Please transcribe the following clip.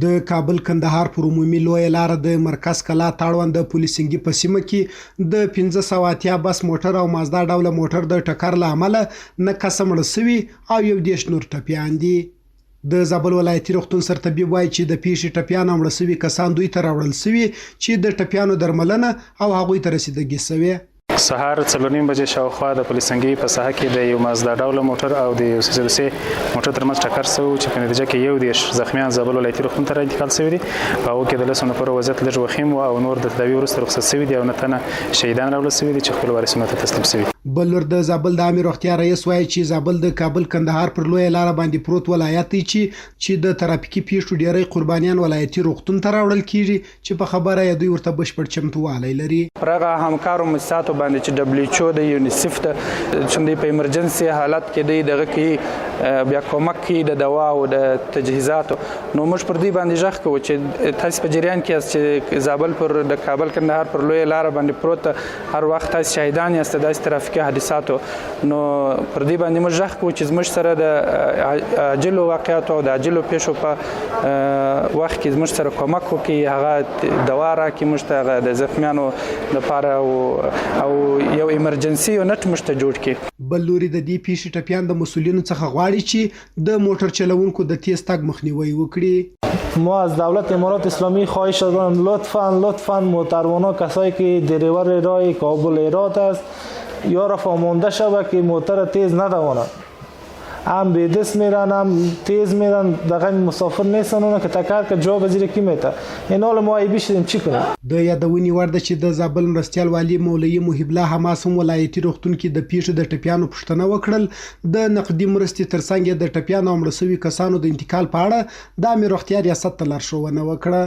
د کابل کندهار پر عمومي لویه لاره د مرکز کلا تاړوند د پولیسنګي په سیمه کې د 1580 بس موټر او مازدا ډوله موټر د ټکر له امله نه کسه مړه سوي او 11 نور ټپیان دي. د زابل ولایتي روغتون سرطبیب وایي چې د پیښې ټپیان او مړه سوي کسان دوی ته راوړل سوي چې د ټپیانو درملنه او هغوی ته رسیدګي سوې. سهار 4:30 بجې شاوخوا د پولیسنګي په ساحه کې د یو مازدا ډوله موټر او د یو سوزوسي موټر ترمنځ ټکر شو چې په نتیجه کې 11 زخمیان زابل ولایتي روغتون ته انتقال شوي دي. په هغو کې د 10 نفرو وضعیت لږ وخیم او نور د تداوي وروسته رخصت شوي دي او 9 تنه شهیدان راوړل شوي دي چې خپل وارثینو ته تسلیم شوي. بل لور د زابل د عامه روغتیا رئیس وایي چې زابل د کابل کندهار پر لویه لاره باندې پروت ولایت دی چې د ترافیکي پیښو ډیری قربانیان ولایتي روغتون ته راوړل کیږي چې په خبره یې دوی ورته بشپړ چمتووالی لري. پرغه همکارو مؤسساتو باندې چې WHO د یونیسف ته چې په ایمرجنسي حالت کې دغه کې بیا کومک کوي د دوا او د تجهیزاتو، نو موږ پر دې باندې ژغ کوو چې تاسو په جریان کې چې زابل پر د کابل کندهار پر لویه لاره باندې پروت هر وخت تاسو شهیدان یاست د ترافیکي حادثاتو، نو پر دې باندې موږ ژغ کوو چې موږ سره د عاجلو واقعاتو او د عاجلو پیښو په وخت کې موږ سره کومک وکړي، هغه دوا راکړي موږ ته د زخمیانو لپاره او یو ایمرجنسي یونټ موږ ته جوړ کړي. بل لوري د دې پیښې ټپیان د مسؤلینو څخه غواړي چې د موټر چلوونکو د تیز تګ مخنیوی وکړي. ما از دولت امارات اسلامی خواهش دارم لطفاً موتروانا کسایی که دریور راه کابل ایراد است یا را فامانده شود که موتر تیز ندوانند، هم به دست میرن هم تیز میرن، دقیقا مسافر نیستن اونا که تکر که جا بزیر کی میته. این حال ما ایبی شدیم چی کنیم؟ د یادونې وړ ده چې د زابل مرستیال والی مولوي محب الله حماس هم ولایتي روغتون کې د پیښې د ټپیانو پوښتنه وکړل. د نقدي مرستې ترڅنګ د ټپیانو او مړه سوي کسانو د انتقال په اړه د عامه روغتیا ریاست ته لارښوونه وکړه.